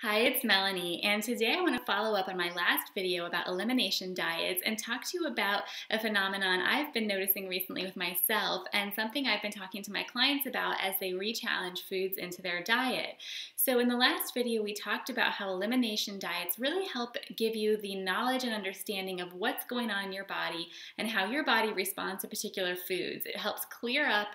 Hi, it's Melanie, and today I want to follow up on my last video about elimination diets and talk to you about a phenomenon I've been noticing recently with myself and something I've been talking to my clients about as they re-challenge foods into their diet. So in the last video, we talked about how elimination diets really help give you the knowledge and understanding of what's going on in your body and how your body responds to particular foods. It helps clear up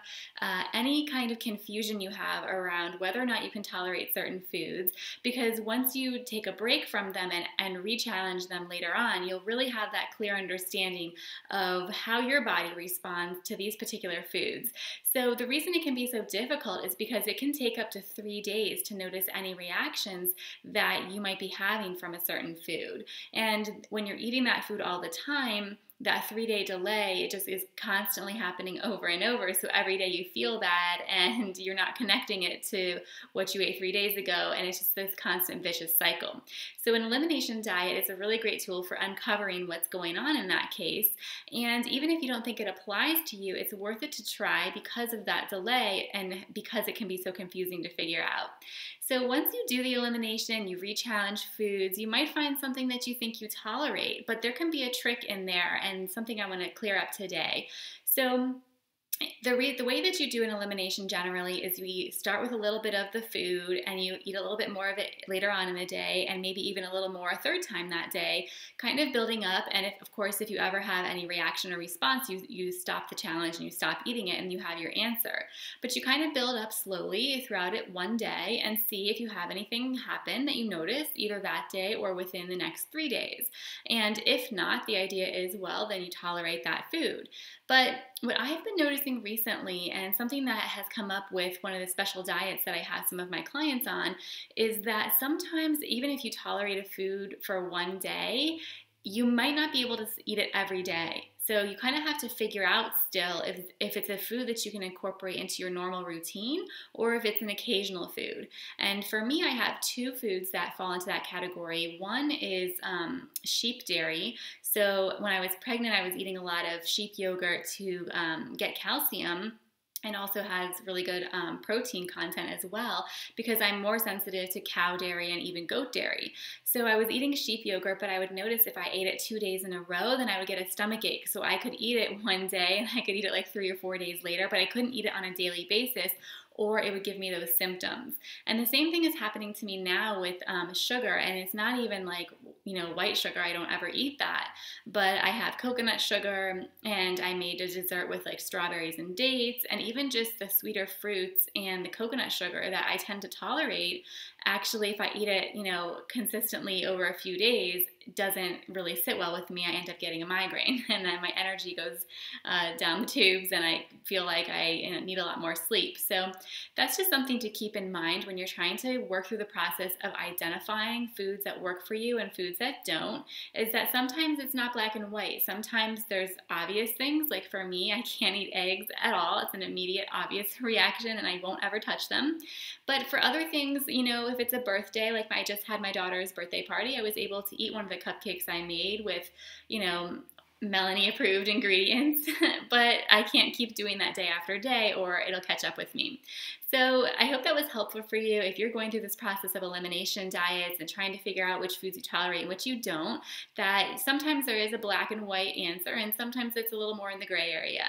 any kind of confusion you have around whether or not you can tolerate certain foods, because once you take a break from them and re-challenge them later on, you'll really have that clear understanding of how your body responds to these particular foods. So the reason it can be so difficult is because it can take up to 3 days to notice any reactions that you might be having from a certain food. And when you're eating that food all the time, that 3-day delay, it just is constantly happening over and over. So every day you feel that and you're not connecting it to what you ate 3 days ago, and it's just this constant vicious cycle. So an elimination diet is a really great tool for uncovering what's going on in that case. And even if you don't think it applies to you, it's worth it to try because of that delay and because it can be so confusing to figure out. So once you do the elimination, you re-challenge foods, you might find something that you think you tolerate, but there can be a trick in there and something I want to clear up today. So the way that you do an elimination generally is we start with a little bit of the food and you eat a little bit more of it later on in the day and maybe even a little more a third time that day, kind of building up. And of course, if you ever have any reaction or response, you stop the challenge and you stop eating it and you have your answer. But you kind of build up slowly throughout it one day and see if you have anything happen that you notice either that day or within the next 3 days. And if not, the idea is, well, then you tolerate that food. But what I've been noticing recently, and something that has come up with one of the special diets that I have some of my clients on, is that sometimes even if you tolerate a food for one day, you might not be able to eat it every day. So you kind of have to figure out still if it's a food that you can incorporate into your normal routine or if it's an occasional food. And for me, I have two foods that fall into that category. One is sheep dairy. So when I was pregnant, I was eating a lot of sheep yogurt to get calcium, and also has really good protein content as well because I'm more sensitive to cow dairy and even goat dairy. So I was eating sheep yogurt, but I would notice if I ate it 2 days in a row, then I would get a stomach ache. So I could eat it one day and I could eat it like 3 or 4 days later, but I couldn't eat it on a daily basis, or it would give me those symptoms. And the same thing is happening to me now with sugar, and it's not even like, white sugar. I don't ever eat that, but I have coconut sugar, and I made a dessert with like strawberries and dates, and even just the sweeter fruits and the coconut sugar that I tend to tolerate. Actually, if I eat it, consistently over a few days, doesn't really sit well with me. I end up getting a migraine, and then my energy goes down the tubes, and I feel like I need a lot more sleep. So that's just something to keep in mind when you're trying to work through the process of identifying foods that work for you and foods that don't, is that sometimes it's not black and white. Sometimes there's obvious things, like for me, I can't eat eggs at all. It's an immediate, obvious reaction, and I won't ever touch them. But for other things, if it's a birthday, like I just had my daughter's birthday party, I was able to eat one of the cupcakes I made with, Melanie approved ingredients, but I can't keep doing that day after day or it'll catch up with me. So I hope that was helpful for you if you're going through this process of elimination diets and trying to figure out which foods you tolerate and which you don't, that sometimes there is a black and white answer and sometimes it's a little more in the gray area.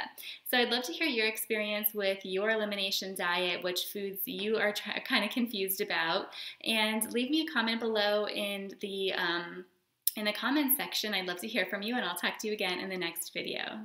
So I'd love to hear your experience with your elimination diet, which foods you are kind of confused about, and leave me a comment below in the comments section. I'd love to hear from you, and I'll talk to you again in the next video.